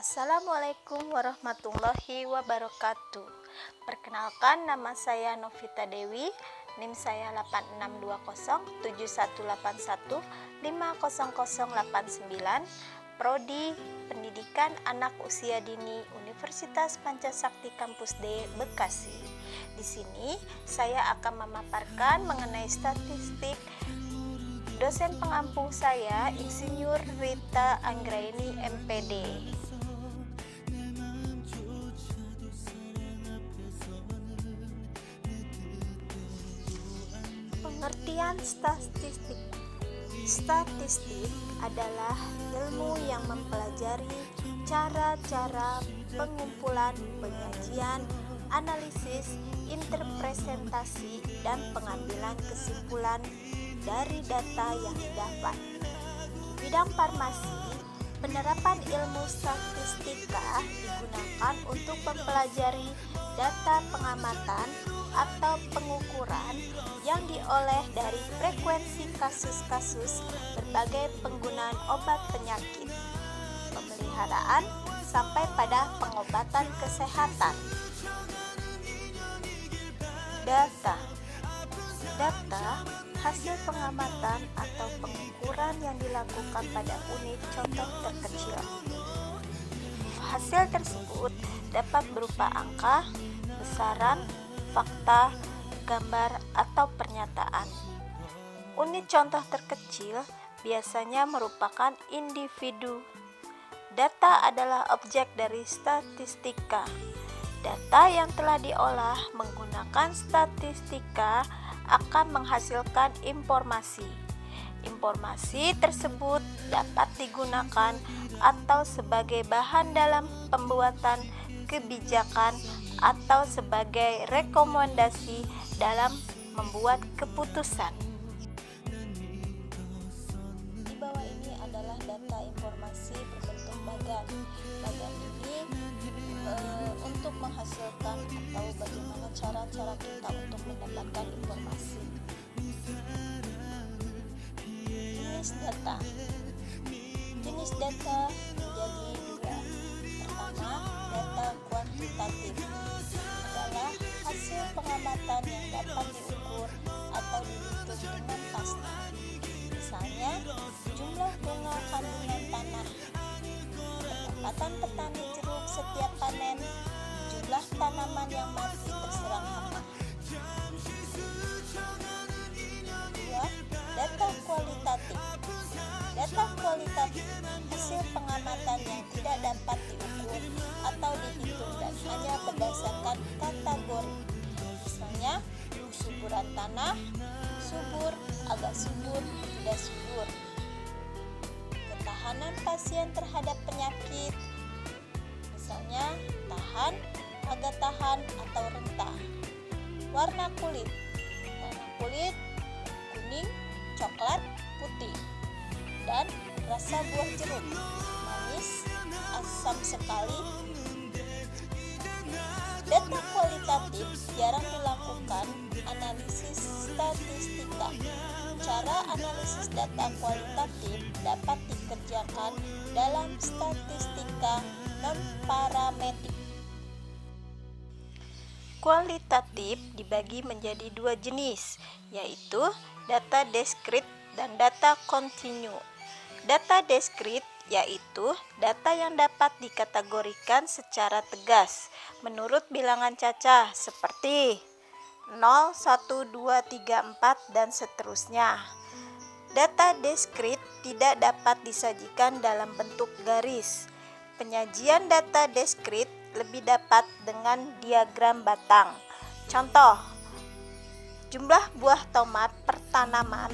Assalamualaikum warahmatullahi wabarakatuh. Perkenalkan, nama saya Novita Dewi, NIM saya 86207181500089, Prodi Pendidikan Anak Usia Dini Universitas Pancasakti Kampus D Bekasi. Di sini saya akan memaparkan mengenai statistik dosen pengampu saya, Insinyur Rita Anggraini MPD. Pengertian statistik. Statistik adalah ilmu yang mempelajari cara-cara pengumpulan, penyajian, analisis, interpretasi, dan pengambilan kesimpulan dari data yang didapat. Di bidang farmasi, penerapan ilmu statistika digunakan untuk mempelajari data pengamatan atau pengukuran yang dioleh dari frekuensi kasus-kasus berbagai penggunaan obat penyakit, pemeliharaan, sampai pada pengobatan kesehatan. Data hasil pengamatan atau pengukuran yang dilakukan pada unit contoh terkecil. Hasil tersebut dapat berupa angka, besaran, fakta, gambar, atau pernyataan. Unit contoh terkecil biasanya merupakan individu. Data adalah objek dari statistika. Data yang telah diolah menggunakan statistika akan menghasilkan informasi. Informasi tersebut dapat digunakan atau sebagai bahan dalam pembuatan kebijakan atau sebagai rekomendasi dalam membuat keputusan. Di bawah ini adalah data informasi berbentuk bagan. Bagan ini untuk menghasilkan atau bagaimana cara-cara kita untuk mendapatkan informasi. Jenis data. Jenis data menjadi dua. Pertama, data kuantitatif adalah hasil pengamatan yang dapat diukur atau dihitung dengan pasti. Misalnya, jumlah bunga kandungan tanah, pendapatan petani jeruk setiap panen, jumlah tanaman yang mati terserang hama. Kedua, data kualitatif. Data kualitatif hasil pengamatan yang tidak dapat diukur atau dihitung dan hanya berdasarkan kategori. Misalnya, kesuburan tanah, subur, agak subur, tidak subur. Ketahanan pasien terhadap penyakit, misalnya tahan, agak tahan, atau rentah. Warna kulit, kuning, coklat, putih. Dan rasa buah jeruk, manis, asam sekali. Data kualitatif jarang dilakukan analisis statistika. Cara analisis data kualitatif dapat dikerjakan dalam statistika non-parametrik. Kualitatif dibagi menjadi dua jenis, yaitu data diskrit dan data kontinu. Data diskrit yaitu data yang dapat dikategorikan secara tegas menurut bilangan cacah seperti 0, 1, 2, 3, 4, dan seterusnya. Data diskrit tidak dapat disajikan dalam bentuk garis. Penyajian data diskrit lebih dapat dengan diagram batang. Contoh, jumlah buah tomat per tanaman,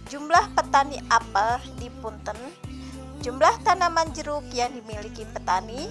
jumlah petani apel di punten, jumlah tanaman jeruk yang dimiliki petani,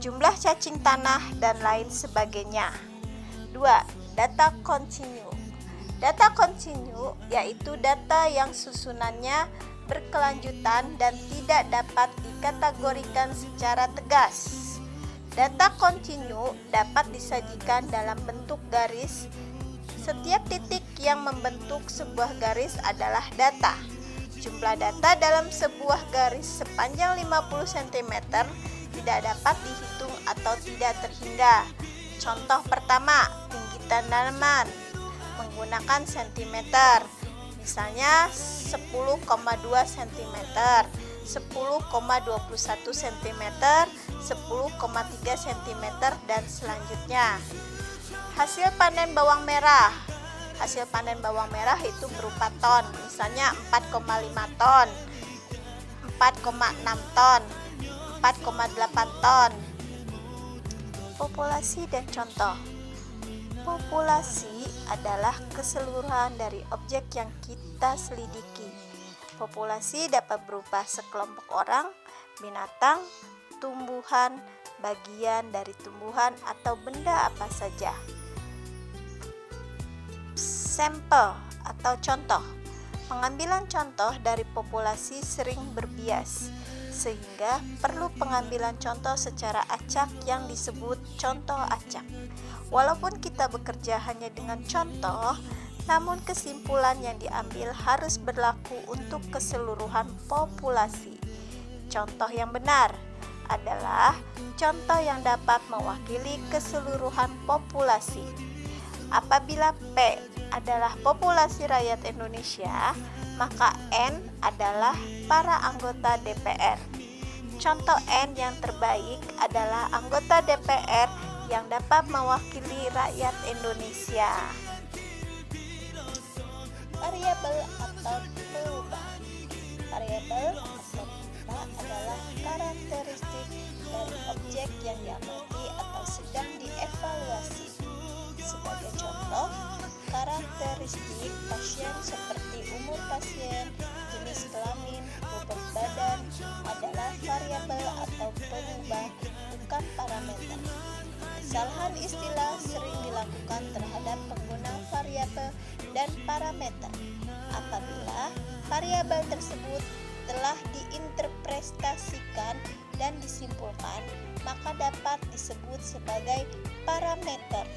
jumlah cacing tanah, dan lain sebagainya. 2. Data kontinu. Data kontinu yaitu data yang susunannya berkelanjutan dan tidak dapat dikategorikan secara tegas. Data kontinu dapat disajikan dalam bentuk garis. Setiap titik yang membentuk sebuah garis adalah data. Jumlah data dalam sebuah garis sepanjang 50 cm tidak dapat dihitung atau tidak terhingga. Contoh pertama, tinggi tanaman menggunakan sentimeter. Misalnya 10,2 cm, 10,21 cm, 10,3 cm, dan selanjutnya. Hasil panen bawang merah. Hasil panen bawang merah itu berupa ton. Misalnya 4,5 ton, 4,6 ton, 4,8 ton. Populasi dan contoh. Populasi adalah keseluruhan dari objek yang kita selidiki. Populasi dapat berupa sekelompok orang, binatang, tumbuhan, bagian dari tumbuhan, atau benda apa saja. Sampel atau contoh. Pengambilan contoh dari populasi sering berbias, sehingga perlu pengambilan contoh secara acak yang disebut contoh acak. Walaupun kita bekerja hanya dengan contoh, namun kesimpulan yang diambil harus berlaku untuk keseluruhan populasi. Contoh yang benar adalah contoh yang dapat mewakili keseluruhan populasi. Apabila P adalah populasi rakyat Indonesia, maka N adalah para anggota DPR. Contoh N yang terbaik adalah anggota DPR yang dapat mewakili rakyat Indonesia. Variabel atau perubahan. Variabel atau perubahan adalah karakteristik dari objek yang diamati atau sedang dievaluasi. Sebagai contoh, karakteristik pasien seperti umur pasien, jenis kelamin, bobot badan adalah variabel atau perubahan, bukan parameter. Kesalahan istilah sering dilakukan terhadap pengguna variabel dan parameter. Apabila variabel tersebut telah diinterpretasikan dan disimpulkan, maka dapat disebut sebagai parameter.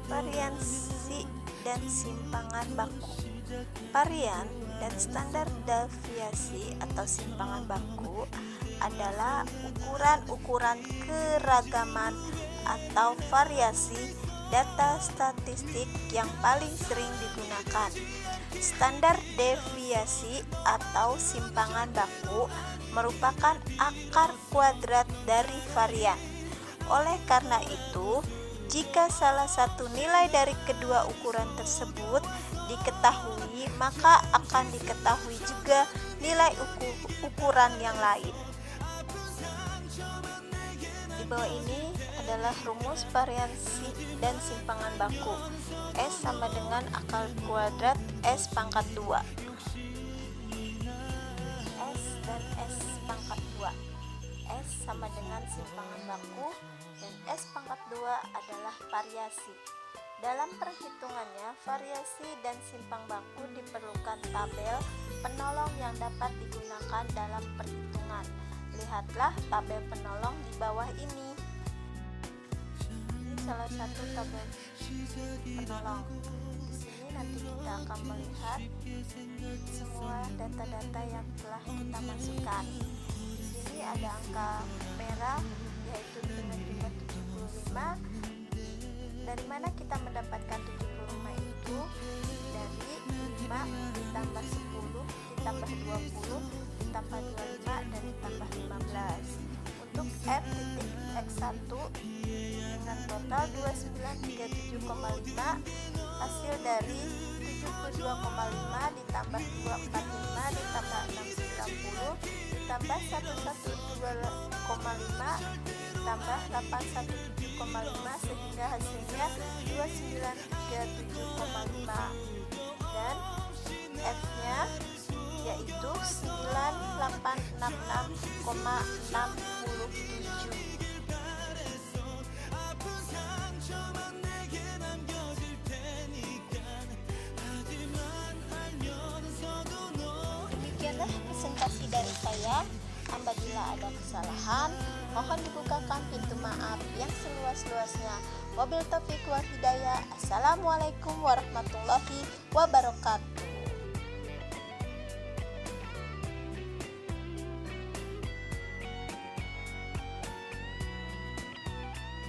Variansi dan simpangan baku. Varian dan standar deviasi atau simpangan baku adalah ukuran-ukuran keragaman atau variasi data statistik yang paling sering digunakan. Standar deviasi atau simpangan baku merupakan akar kuadrat dari varian. Oleh karena itu, jika salah satu nilai dari kedua ukuran tersebut diketahui, maka akan diketahui juga nilai ukuran yang lain. Di bawah ini adalah rumus variansi dan simpangan baku. S sama dengan akar kuadrat S pangkat 2. S dan S pangkat 2. S sama dengan simpangan baku dan S pangkat 2 adalah variasi. Dalam perhitungannya, variasi dan simpang baku diperlukan tabel penolong yang dapat digunakan dalam perhitungan. Lihatlah tabel penolong di bawah ini. Ini salah satu tabel penolong. Di sini nanti kita akan melihat semua data-data yang telah kita masukkan. Di sini ada angka merah, yaitu dengan jumlah 75. Dari mana kita mendapatkan 75 itu? Dari 5 ditambah 10 ditambah 20 ditambah 25 dan ditambah 15. Untuk f.x1 dengan total 2937,5, hasil dari 72,5 ditambah 245 ditambah 690 ditambah 112,5 ditambah 817,5, sehingga hasilnya 2937,5, dan F nya yaitu 9866,67. Demikianlah presentasi dari saya. Apabila ada kesalahan, mohon dibukakan pintu maaf yang seluas-luasnya. Wabil taufiq wal hidayah. Assalamualaikum warahmatullahi wabarakatuh.